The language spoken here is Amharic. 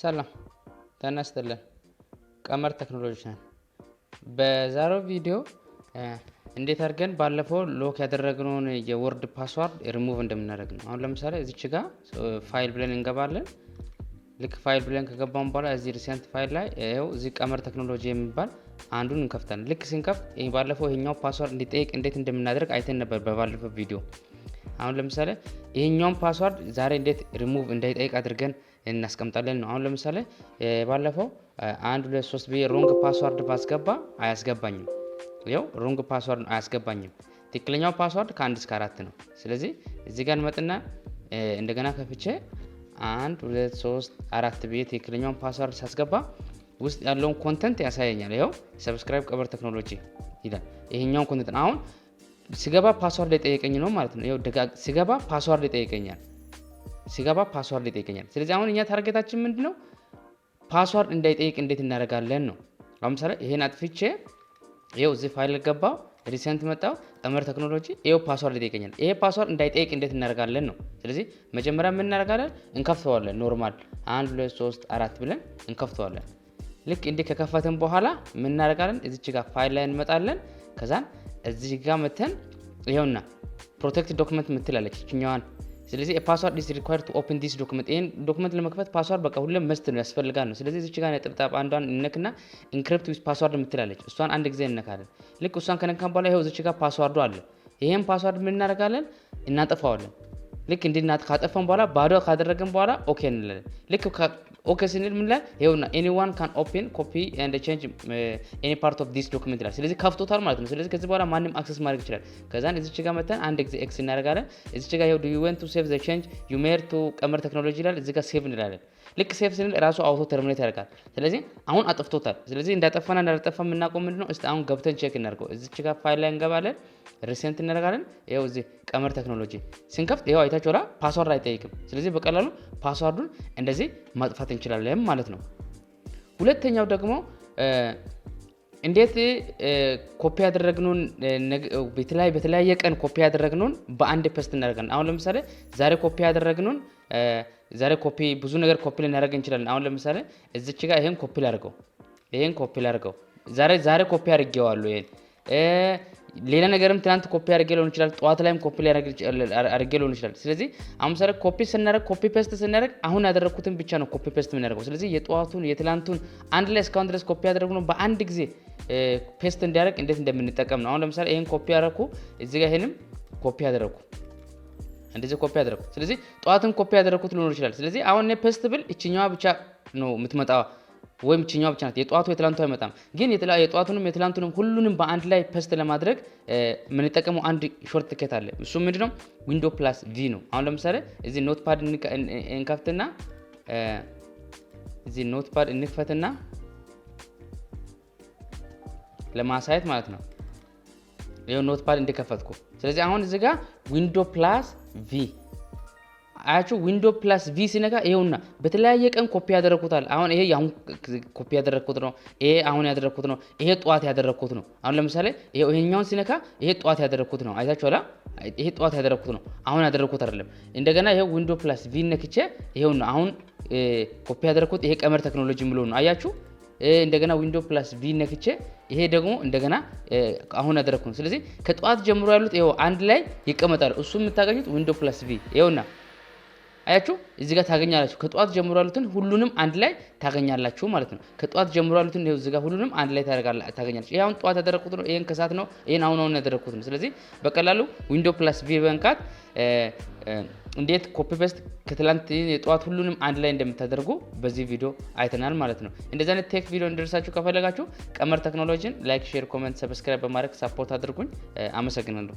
ሰላም ጤና ይስጥልን። ቀመር ቴክኖሎጂ ነን። በዛሬው ቪዲዮ እንዴት አድርገን ባለፈው ሎክ ያደረግነውን የወርድ ፓስወርድ ሪሙቭ እንደምናደርግ ነው። አሁን ለምሳሌ እዚች ጋር ፋይል ብለን እንገባለን። ልክ ፋይል ብለን ከገባን በኋላ እዚህ ሪሰንት ፋይል ላይ ይሄው እዚህ ቀመር ቴክኖሎጂ የሚባል አንዱን እንከፍታለን። ልክ ስንከፍት ባለፈው ይሄኛው ፓስወርድ እንዲጠይቅ እንዴት እንደምናደርግ አይተን ነበር በባለፈው ቪዲዮ። አሁን ለምሳሌ ይሄኛውን ፓስወርድ ዛሬ እንዴት ሪሙቭ እንዳይጠይቅ አድርገን እናስቀምጣለን ነው። አሁን ለምሳሌ ባለፈው 1 2 3 ብዬ ሮንግ ፓስወርድ ባስገባ አያስገባኝም። ይሄው ሮንግ ፓስወርድ አያስገባኝም። ትክክለኛው ፓስወርድ ከ1 እስከ 4 ነው። ስለዚህ እዚህ ጋር እንመጥና እንደገና ከፍቼ 1 2 3 4 ብዬ ትክክለኛውን ፓስወርድ ሳስገባ ውስጥ ያለውን ኮንተንት ያሳየኛል። ይሄው ሰብስክራይብ ቀመር ቴክኖሎጂ ይላል። ይሄኛውን ኮንተንት አሁን ሲገባ ፓስወርድ የጠየቀኝ ነው ማለት ነው። ይሄው ሲገባ ፓስወርድ ይጠይቀኛል። ስለዚህ አሁን እኛ ታርጌታችን ምንድነው? ፓስወርድ እንዳይጠይቅ እንዴት እናደርጋለን ነው። ለምሳሌ ይሄን አጥፍቼ ይሄው እዚህ ፋይል ገባው፣ ሪሰንት መጣው፣ ቀመር ቴክኖሎጂ ይሄው ፓስወርድ ይጠይቀኛል። ይሄ ፓስወርድ እንዳይጠይቅ እንዴት እናደርጋለን ነው። ስለዚህ መጀመሪያ ምን እናደርጋለን? እንከፍተዋለን። ኖርማል 1 2 3 4 ብለን እንከፍተዋለን። ልክ እንዴ ከከፈተን በኋላ ምን እናደርጋለን? እዚች ጋር ፋይል ላይ እንመጣለን። ከዛን እዚህ ጋር መተን ይሄውና ፕሮቴክት ዶክመንት ምትላለች እኛዋን። ስለዚህ ፓስወርድ is required to open this document። ይሄን ዶክመንት ለመክፈት ፓስወርድ በቃ ሁሌም መስት ነው ያስፈልጋል ነው። ስለዚህ እዚች ጋር ነጥብጣብ አንዷን እንነክና ኢንክሪፕት ዊዝ ፓስወርድ ምትላለች እሷን አንድ ጊዜ እንነካለን። ልክ እሷን ከነካን በኋላ ይሄው እዚች ጋር ፓስወርዱ አለ። ይሄን ፓስወርድ ምን እናደርጋለን? እናጠፋዋለን። ልክ እንዲናት ካጠፋን በኋላ ባዶ ካደረገን በኋላ ኦኬ እንላለን። ልክ ኦኬ ስንል ምን ላይ ይሄውና anyone can open copy and change any part of this document ይላል። ስለዚህ ከፍቶታል ማለት ነው። ስለዚህ ከዚህ በኋላ ማንም አክሰስ ማድረግ ይችላል። ከዛን እዚች ጋር መተን አንድ ጊዜ ኤክስ እናደርጋለን። እዚች ጋር ይሄው do you want to save the change you made to ቀመር ቴክኖሎጂ ይላል። እዚህ ጋር ሴቭ እንላለን። ልክ ሴቭ ስንል ራሱ አውቶ ተርሚኔት ያደርጋል። ስለዚህ አሁን አጥፍቶታል። ስለዚህ እንዳጠፋና እንዳጠፋ የምናውቀው ምንድነው? እስቲ አሁን ገብተን ቼክ እናድርገው። እዚች ጋር ፋይል ላይ እንገባለን። ሪሰንት እናደርጋለን። ይሄው እዚህ ቀመር ቴክኖሎጂ ስንከፍት ይሄው አይታችኋላ ፓስወርድ አይጠይቅም። ስለዚህ በቀላሉ ፓስወርዱን እንደዚህ ማጥፋት እንችላለን ማለት ነው። ሁለተኛው ደግሞ እንዴት ኮፒ ያደረግነውን በተለያየ ቀን ኮፒ ያደረግነውን በአንድ ፔስት እናደርጋለን። አሁን ለምሳሌ ዛሬ ኮፒ ብዙ ነገር ኮፒ ልናደርግ እንችላለን። አሁን ለምሳሌ እዚች ጋር ይሄን ኮፒ ላድርገው ዛሬ ኮፒ አድርጌዋለሁ። ይሄን ሌላ ነገርም ትናንት ኮፒ አድርጌ ሊሆን ይችላል። ጠዋት ላይም ኮፒ አድርጌ ሊሆን ይችላል። ስለዚህ አሁን ሰረ ኮፒ ፔስት ስናደርግ አሁን ያደረኩትን ብቻ ነው ኮፒ ፔስት የምናደርገው። ስለዚህ የጠዋቱን የትላንቱን አንድ ላይ እስካሁን ድረስ ኮፒ ያደረግነው በአንድ ጊዜ ፔስት እንዲያደርግ እንዴት እንደምንጠቀም ነው። አሁን ለምሳሌ ይሄን ኮፒ ያደረኩ እዚህ ጋር ይሄንም ኮፒ ያደረኩ እንደዚህ ኮፒ ያደረኩ። ስለዚህ ጠዋትን ኮፒ ያደረኩት ሊሆን ይችላል። ስለዚህ አሁን እኔ ፔስት ብል እቺኛዋ ብቻ ነው የምትመጣው ወይም እቺኛዋ ብቻ ናት። የጠዋቱ የትላንቱ አይመጣም። ግን የጠዋቱንም የትላንቱንም ሁሉንም በአንድ ላይ ፔስት ለማድረግ የምንጠቀመው አንድ ሾርት ከት አለ። እሱ ምንድነው? ዊንዶ ፕላስ ቪ ነው። አሁን ለምሳሌ እዚህ ኖትፓድ እንከፍትና እዚህ ኖትፓድ እንክፈትና ለማሳየት ማለት ነው። ይሄው ኖትፓድ እንደከፈትኩ። ስለዚህ አሁን እዚህ ጋር ዊንዶ ፕላስ ቪ አያችሁ። ዊንዶ ፕላስ ቪ ሲነካ ይሄውና በተለያየ ቀን ኮፒ ያደረኩታል። አሁን ይሄ አሁን ኮፒ ያደረኩት ነው። ይሄ አሁን ያደረኩት ነው። ይሄ ጠዋት ያደረኩት ነው። አሁን ለምሳሌ ይሄኛውን ሲነካ ይሄ ጠዋት ያደረኩት ነው። አይታችኋላ? ይሄ ጠዋት ያደረኩት ነው። አሁን ያደረኩት አይደለም። እንደገና ይሄ ዊንዶ ፕላስ ቪ ነክቼ ይሄውና አሁን ኮፒ ያደረኩት ይሄ ቀመር ቴክኖሎጂ ብሎ ነው። አያችሁ? እንደገና ዊንዶ ፕላስ ቪ ነክቼ ይሄ ደግሞ እንደገና አሁን ያደረኩት ነው። ስለዚህ ከጠዋት ጀምሮ ያሉት ይሄው አንድ ላይ ይቀመጣሉ። እሱ የምታገኙት ዊንዶ ፕላስ ቪ ይሄውና አያችሁ እዚህ ጋር ታገኛላችሁ። ከጧት ጀምሮ ያሉትን ሁሉንም አንድ ላይ ታገኛላችሁ ማለት ነው። ከጧት ጀምሮ ያሉትን ይሄው እዚህ ጋር ሁሉንም አንድ ላይ ታገኛላችሁ። ይሄ አሁን ጧት ያደረኩት ነው። ይሄን ከሰዓት ነው። ይሄን አሁን ያደረኩት ነው። ስለዚህ በቀላሉ ዊንዶ ፕላስ ቪ በንካት እንዴት ኮፒ ፔስት ከትላንት የጧት ሁሉንም አንድ ላይ እንደምታደርጉ በዚህ ቪዲዮ አይተናል ማለት ነው። እንደዚህ አይነት ቴክ ቪዲዮ እንድደርሳችሁ ከፈለጋችሁ ቀመር ቴክኖሎጂን ላይክ፣ ሼር፣ ኮሜንት፣ ሰብስክራይብ በማድረግ ሳፖርት አድርጉኝ። አመሰግናለሁ።